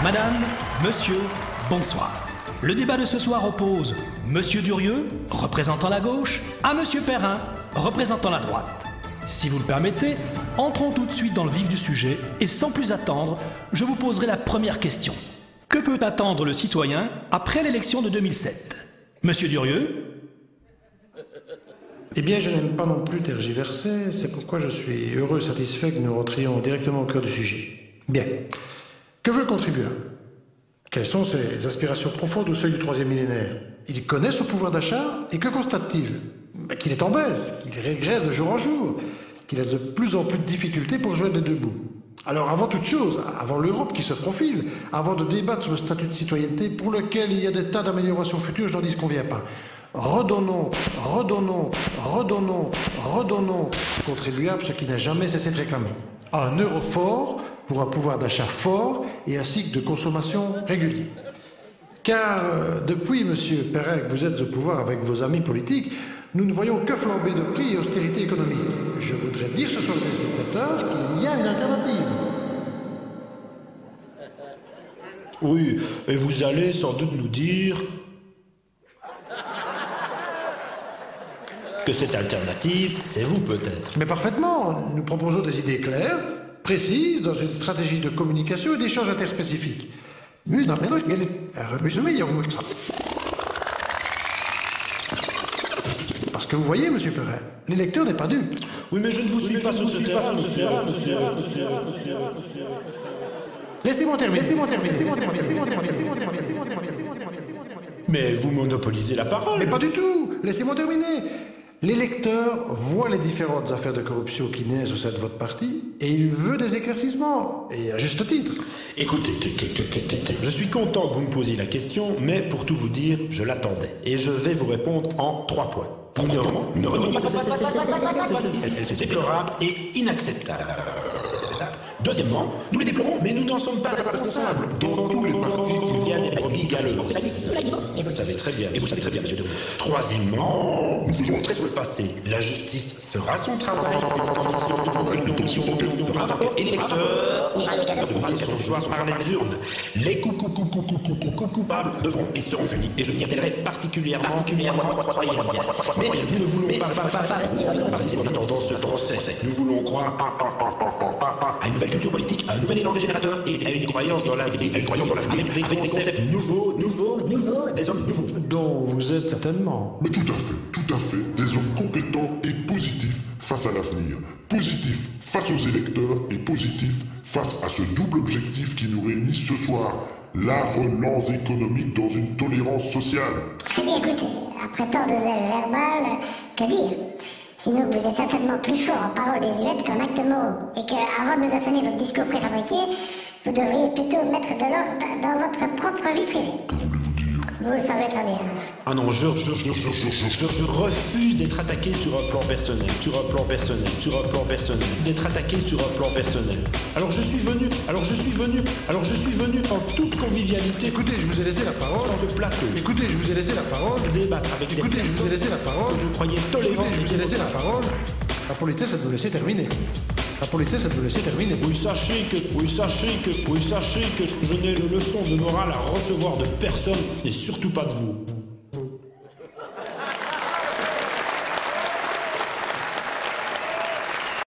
Madame, monsieur, bonsoir. Le débat de ce soir oppose Monsieur Durieux, représentant la gauche, à Monsieur Perrin, représentant la droite. Si vous le permettez, entrons tout de suite dans le vif du sujet et sans plus attendre, je vous poserai la première question. Que peut attendre le citoyen après l'élection de 2007? Monsieur Durieux? Eh bien, je n'aime pas non plus tergiverser, c'est pourquoi je suis heureux et satisfait que nous rentrions directement au cœur du sujet. Bien. Que veut le contribuable? Quelles sont ses aspirations profondes au seuil du 3e millénaire? Il connaît son pouvoir d'achat et que constate-t-il? Qu'il est en baisse, qu'il régresse de jour en jour, qu'il a de plus en plus de difficultés pour joindre les deux bouts. Alors avant toute chose, avant l'Europe qui se profile, avant de débattre sur le statut de citoyenneté pour lequel il y a des tas d'améliorations futures, je n'en dis ce qu'on vient pas. Redonnons au contribuable ce qui n'a jamais cessé de réclamer. Un euro fort pour un pouvoir d'achat fort et un cycle de consommation régulier. Car depuis, monsieur Perrin, que vous êtes au pouvoir avec vos amis politiques, nous ne voyons que flamber de prix et austérité économique. Je voudrais dire ce soir aux téléspectateurs qu'il y a une alternative. Oui, et vous allez sans doute nous dire que cette alternative, c'est vous peut-être. Mais parfaitement, nous proposons des idées claires, précises, dans une stratégie de communication et d'échange interspécifique. Parce que vous voyez, monsieur Perrin, l'électeur n'est pas dupe. Oui, mais je ne vous suis pas sur ce terrain, monsieur. Laissez-moi terminer. Mais vous monopolisez la parole. Mais pas du tout. Laissez-moi terminer. L'électeur voit les différentes affaires de corruption qui naissent au sein de votre parti et il veut des éclaircissements, et à juste titre. Écoutez, je suis content que vous me posiez la question, mais pour tout vous dire, je l'attendais. Et je vais vous répondre en 3 points. Premièrement, c'est déplorable et inacceptable. Deuxièmement, nous les déplorons, mais nous n'en sommes pas responsables. Dans tous les partis, il y a des brebis galeuses. Et vous le savez très bien, monsieur Durieux. Troisièmement, nous faisons très sur le passé. La justice fera son travail. Une commission d'enquête fera un rapport. Et l'électeur de donner son choix, son genre des urnes. Les coupables devront et seront punis. Et je m'y attellerai particulièrement. Mais nous ne voulons pas rester en attendant ce procès. Nous voulons croire à une nouvelle culture politique, à un nouvel élan régénérateur et à une croyance dans l'avenir, avec des concepts nouveaux, des hommes nouveaux. Dont vous êtes certainement. Mais tout à fait, des hommes compétents et positifs face à l'avenir. Positifs face aux électeurs et positifs face à ce double objectif qui nous réunit ce soir. La relance économique dans une tolérance sociale. Très bien, écoutez, après tant de zèle verbal, que dire? Sinon, vous êtes certainement plus fort en paroles désuètes qu'en actes mots, et que, avant de nous assonner votre discours préfabriqué, vous devriez plutôt mettre de l'ordre dans votre propre vie privée. Que voulez-vous dire? Vous le savez très bien. Ah non, je refuse d'être attaqué sur un plan personnel, d'être attaqué sur un plan personnel. Alors je suis venu en toute convivialité. Écoutez, je vous ai laissé la parole. Sur ce plateau. Écoutez, je vous ai laissé la parole. Débattre avec des personnes. Je vous ai laissé la parole. Que je croyais tolérant. Je vous ai laissé la parole. La politesse, c'est de vous laisser terminer. Oui, sachez que je n'ai de leçon de morale à recevoir de personne, et surtout pas de vous.